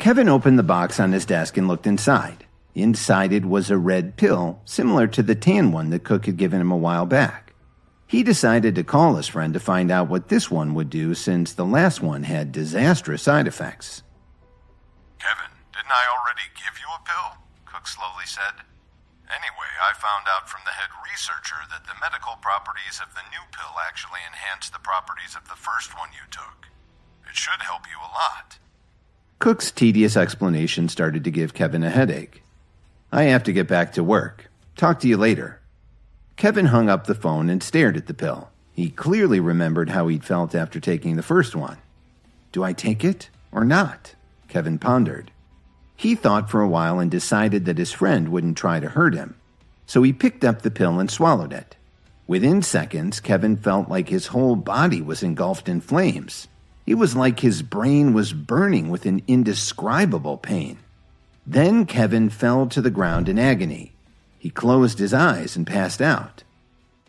Kevin opened the box on his desk and looked inside. Inside it was a red pill, similar to the tan one that Cook had given him a while back. He decided to call his friend to find out what this one would do since the last one had disastrous side effects. Kevin, didn't I already give you a pill? Cook slowly said. Anyway, I found out from the head researcher that the medical properties of the new pill actually enhance the properties of the first one you took. It should help you a lot. Cook's tedious explanation started to give Kevin a headache. I have to get back to work. Talk to you later. Kevin hung up the phone and stared at the pill. He clearly remembered how he'd felt after taking the first one. Do I take it or not? Kevin pondered. He thought for a while and decided that his friend wouldn't try to hurt him. So he picked up the pill and swallowed it. Within seconds, Kevin felt like his whole body was engulfed in flames. It was like his brain was burning with an indescribable pain. Then Kevin fell to the ground in agony. He closed his eyes and passed out.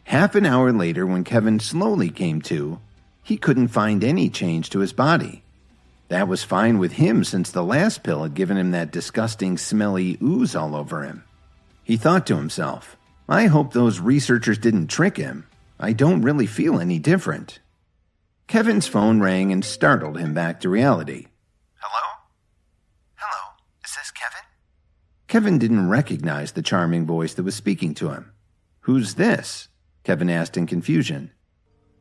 Half an hour later, when Kevin slowly came to, he couldn't find any change to his body. That was fine with him since the last pill had given him that disgusting smelly ooze all over him. He thought to himself, I hope those researchers didn't trick him. I don't really feel any different. Kevin's phone rang and startled him back to reality. Hello? Hello, is this Kevin? Kevin didn't recognize the charming voice that was speaking to him. Who's this? Kevin asked in confusion.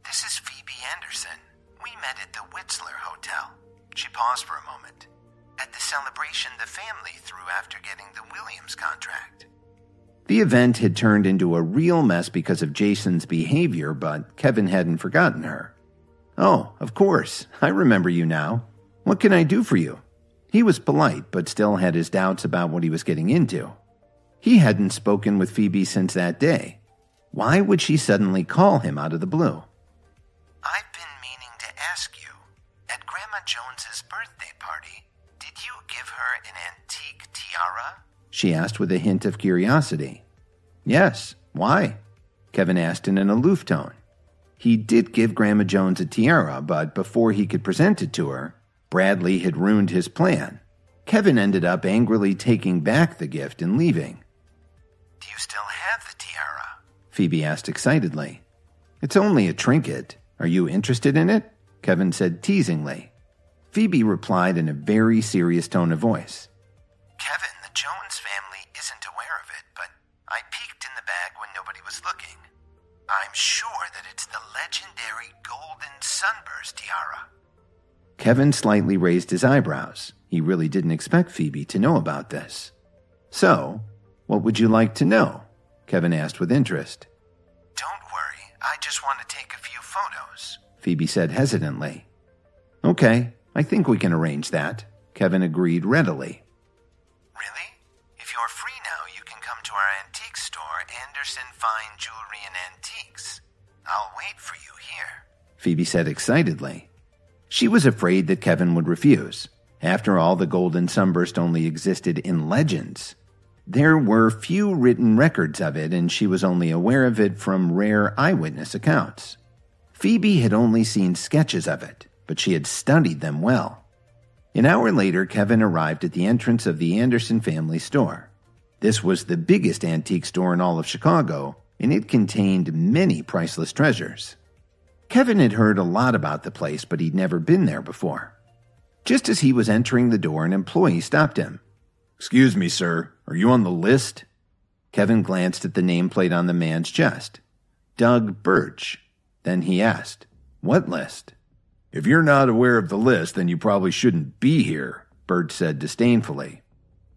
This is Phoebe Anderson. We met at the Whitzler Hotel. She paused for a moment. At the celebration the family threw after getting the Williams contract. The event had turned into a real mess because of Jason's behavior, but Kevin hadn't forgotten her. Oh, of course. I remember you now. What can I do for you? He was polite, but still had his doubts about what he was getting into. He hadn't spoken with Phoebe since that day. Why would she suddenly call him out of the blue? I've been meaning to ask you. At Grandma Jones's birthday party, did you give her an antique tiara? She asked with a hint of curiosity. Yes, why? Kevin asked in an aloof tone. He did give Grandma Jones a tiara, but before he could present it to her, Bradley had ruined his plan. Kevin ended up angrily taking back the gift and leaving. Do you still have the tiara? Phoebe asked excitedly. It's only a trinket. Are you interested in it? Kevin said teasingly. Phoebe replied in a very serious tone of voice. Kevin, the Jones family isn't aware of it, but I peeked in the bag when nobody was looking. I'm sure that it's the legendary golden sunburst tiara. Kevin slightly raised his eyebrows. He really didn't expect Phoebe to know about this. So, what would you like to know? Kevin asked with interest. Don't worry, I just want to take a few photos, Phoebe said hesitantly. Okay, I think we can arrange that, Kevin agreed readily. Really? If you're free now, you can come to our antique store, Anderson Fine Jewelry and Antiques. I'll wait for you here, Phoebe said excitedly. She was afraid that Kevin would refuse. After all, the golden sunburst only existed in legends. There were few written records of it, and she was only aware of it from rare eyewitness accounts. Phoebe had only seen sketches of it, but she had studied them well. An hour later, Kevin arrived at the entrance of the Anderson family store. This was the biggest antique store in all of Chicago, and it contained many priceless treasures. Kevin had heard a lot about the place, but he'd never been there before. Just as he was entering the door, an employee stopped him. Excuse me, sir. Are you on the list? Kevin glanced at the nameplate on the man's chest. Doug Birch. Then he asked, What list? If you're not aware of the list, then you probably shouldn't be here, Birch said disdainfully.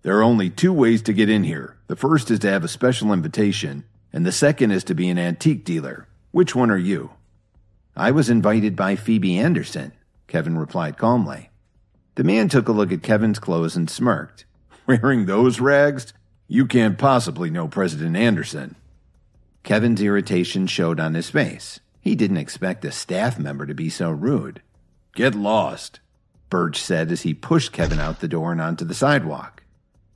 There are only two ways to get in here. The first is to have a special invitation, and the second is to be an antique dealer. Which one are you? I was invited by Phoebe Anderson, Kevin replied calmly. The man took a look at Kevin's clothes and smirked. Wearing those rags? You can't possibly know President Anderson. Kevin's irritation showed on his face. He didn't expect a staff member to be so rude. Get lost, Birch said as he pushed Kevin out the door and onto the sidewalk.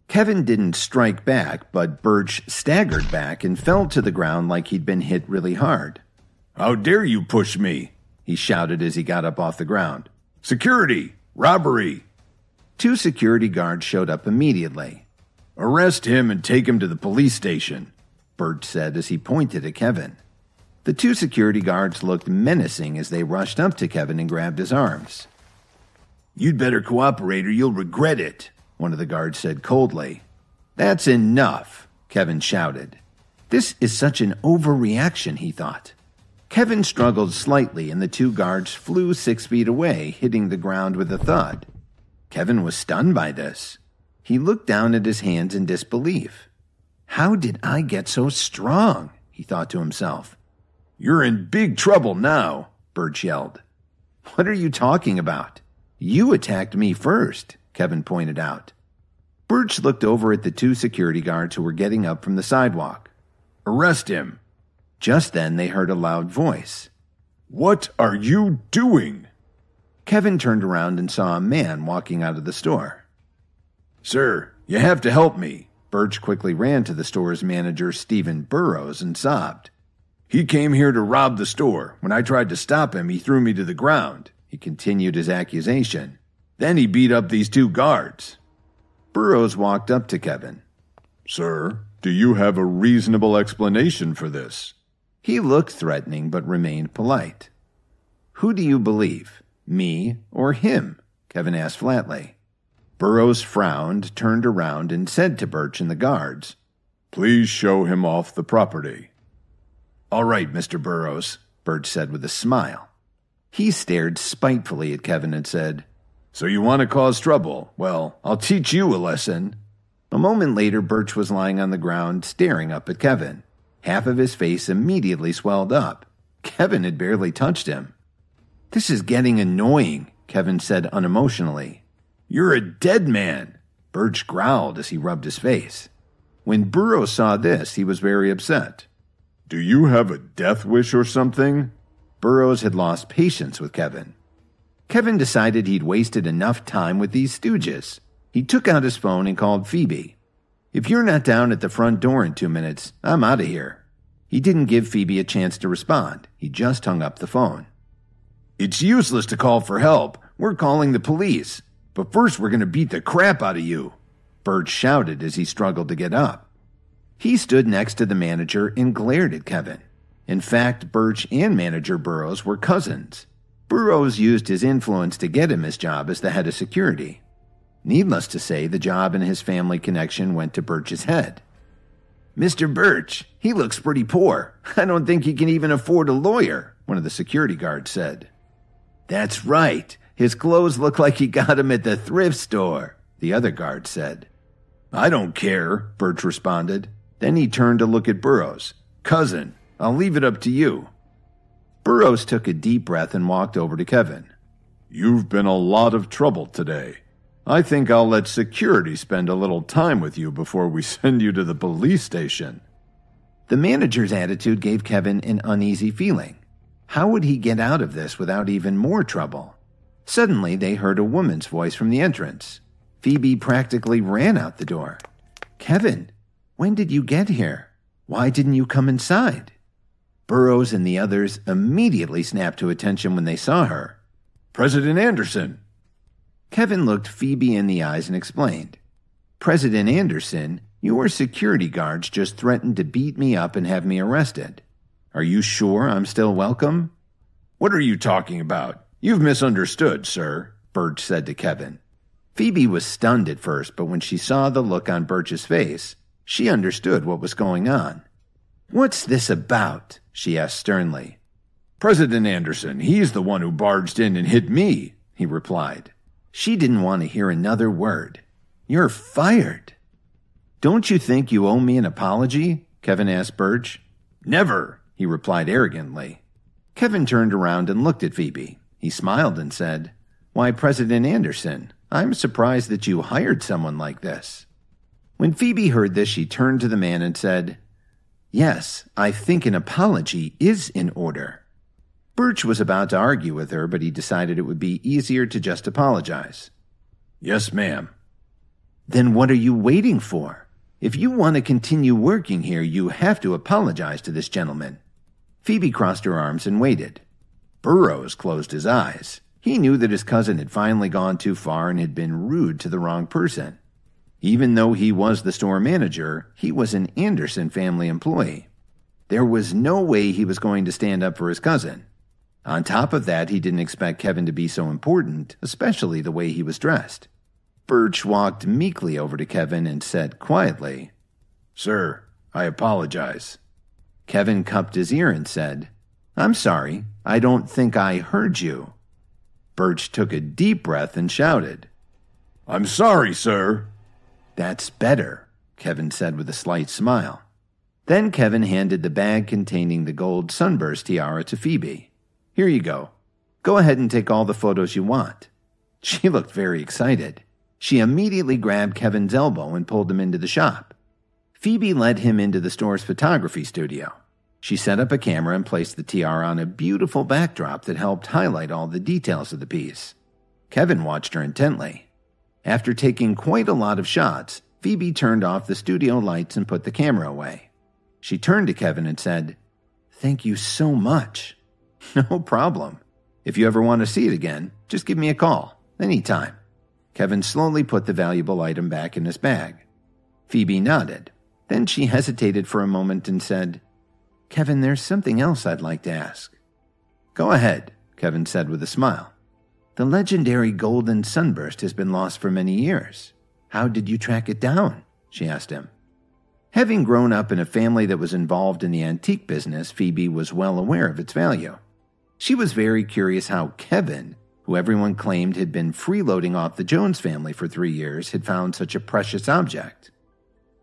Kevin didn't strike back, but Birch staggered back and fell to the ground like he'd been hit really hard. How dare you push me? He shouted as he got up off the ground. Security! Robbery! Two security guards showed up immediately. "Arrest him and take him to the police station," Birch said as he pointed at Kevin. The two security guards looked menacing as they rushed up to Kevin and grabbed his arms. "You'd better cooperate or you'll regret it," one of the guards said coldly. "That's enough," Kevin shouted. This is such an overreaction, he thought. Kevin struggled slightly and the two guards flew 6 feet away, hitting the ground with a thud. Kevin was stunned by this. He looked down at his hands in disbelief. "How did I get so strong?" he thought to himself. "You're in big trouble now," Birch yelled. "What are you talking about? You attacked me first," Kevin pointed out. Birch looked over at the two security guards who were getting up from the sidewalk. "Arrest him." Just then they heard a loud voice. "What are you doing?" Kevin turned around and saw a man walking out of the store. "Sir, you have to help me." Birch quickly ran to the store's manager, Stephen Burrows, and sobbed. "He came here to rob the store. When I tried to stop him, he threw me to the ground." He continued his accusation. "Then he beat up these two guards." Burrows walked up to Kevin. "Sir, do you have a reasonable explanation for this?" He looked threatening but remained polite. "Who do you believe, me or him?" Kevin asked flatly. Burrows frowned, turned around, and said to Birch and the guards, "Please show him off the property." "All right, Mr. Burrows," Birch said with a smile. He stared spitefully at Kevin and said, "So you want to cause trouble? Well, I'll teach you a lesson." A moment later, Birch was lying on the ground, staring up at Kevin. Half of his face immediately swelled up. Kevin had barely touched him. "This is getting annoying," Kevin said unemotionally. "You're a dead man," Birch growled as he rubbed his face. When Burrows saw this, he was very upset. "Do you have a death wish or something?" Burrows had lost patience with Kevin. Kevin decided he'd wasted enough time with these stooges. He took out his phone and called Phoebe. "If you're not down at the front door in 2 minutes, I'm out of here." He didn't give Phoebe a chance to respond. He just hung up the phone. "It's useless to call for help. We're calling the police. But first we're going to beat the crap out of you," Birch shouted as he struggled to get up. He stood next to the manager and glared at Kevin. In fact, Birch and manager Burrows were cousins. Burrows used his influence to get him his job as the head of security. Needless to say, the job and his family connection went to Birch's head. "Mr. Birch, he looks pretty poor. I don't think he can even afford a lawyer," one of the security guards said. "That's right. His clothes look like he got them at the thrift store," the other guard said. "I don't care," Birch responded. Then he turned to look at Burrows. "Cousin, I'll leave it up to you." Burrows took a deep breath and walked over to Kevin. "You've been a lot of trouble today. I think I'll let security spend a little time with you before we send you to the police station." The manager's attitude gave Kevin an uneasy feeling. How would he get out of this without even more trouble? Suddenly, they heard a woman's voice from the entrance. Phoebe practically ran out the door. "Kevin, when did you get here? Why didn't you come inside?" Burrows and the others immediately snapped to attention when they saw her. "President Anderson." Kevin looked Phoebe in the eyes and explained. "President Anderson, your security guards just threatened to beat me up and have me arrested. Are you sure I'm still welcome?" "What are you talking about? You've misunderstood, sir," Birch said to Kevin. Phoebe was stunned at first, but when she saw the look on Birch's face, she understood what was going on. "What's this about?" she asked sternly. "President Anderson, he's the one who barged in and hit me," he replied. She didn't want to hear another word. "You're fired." "Don't you think you owe me an apology?" Kevin asked Birch. "Never," he replied arrogantly. Kevin turned around and looked at Phoebe. He smiled and said, "Why, President Anderson, I'm surprised that you hired someone like this." When Phoebe heard this, she turned to the man and said, "Yes, I think an apology is in order." Birch was about to argue with her, but he decided it would be easier to just apologize. "Yes, ma'am." "Then what are you waiting for? If you want to continue working here, you have to apologize to this gentleman." Phoebe crossed her arms and waited. Burrows closed his eyes. He knew that his cousin had finally gone too far and had been rude to the wrong person. Even though he was the store manager, he was an Anderson family employee. There was no way he was going to stand up for his cousin. On top of that, he didn't expect Kevin to be so important, especially the way he was dressed. Birch walked meekly over to Kevin and said quietly, "Sir, I apologize." Kevin cupped his ear and said, "I'm sorry, I don't think I heard you." Birch took a deep breath and shouted, "I'm sorry, sir." "That's better," Kevin said with a slight smile. Then Kevin handed the bag containing the gold sunburst tiara to Phoebe. "Here you go. Go ahead and take all the photos you want." She looked very excited. She immediately grabbed Kevin's elbow and pulled him into the shop. Phoebe led him into the store's photography studio. She set up a camera and placed the tiara on a beautiful backdrop that helped highlight all the details of the piece. Kevin watched her intently. After taking quite a lot of shots, Phoebe turned off the studio lights and put the camera away. She turned to Kevin and said, "Thank you so much." "No problem. If you ever want to see it again, just give me a call, anytime." Kevin slowly put the valuable item back in his bag. Phoebe nodded. Then she hesitated for a moment and said, "Kevin, there's something else I'd like to ask." "Go ahead," Kevin said with a smile. "The legendary golden sunburst has been lost for many years. How did you track it down?" she asked him. Having grown up in a family that was involved in the antique business, Phoebe was well aware of its value. She was very curious how Kevin, who everyone claimed had been freeloading off the Jones family for 3 years, had found such a precious object.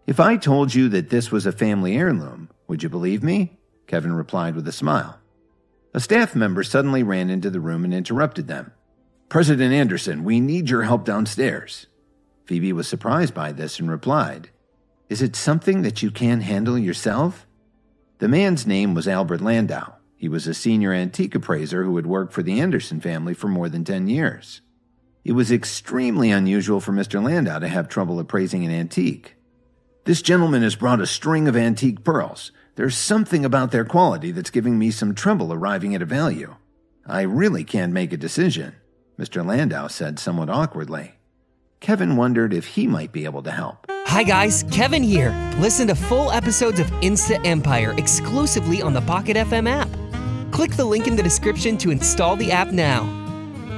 "If I told you that this was a family heirloom, would you believe me?" Kevin replied with a smile. A staff member suddenly ran into the room and interrupted them. "President Anderson, we need your help downstairs." Phoebe was surprised by this and replied, "Is it something that you can handle yourself?" The man's name was Albert Landau. He was a senior antique appraiser who had worked for the Anderson family for more than 10 years. It was extremely unusual for Mr. Landau to have trouble appraising an antique. "This gentleman has brought a string of antique pearls. There's something about their quality that's giving me some trouble arriving at a value. I really can't make a decision," Mr. Landau said somewhat awkwardly. Kevin wondered if he might be able to help. Hi guys, Kevin here. Listen to full episodes of Insta Empire exclusively on the Pocket FM app. Click the link in the description to install the app now.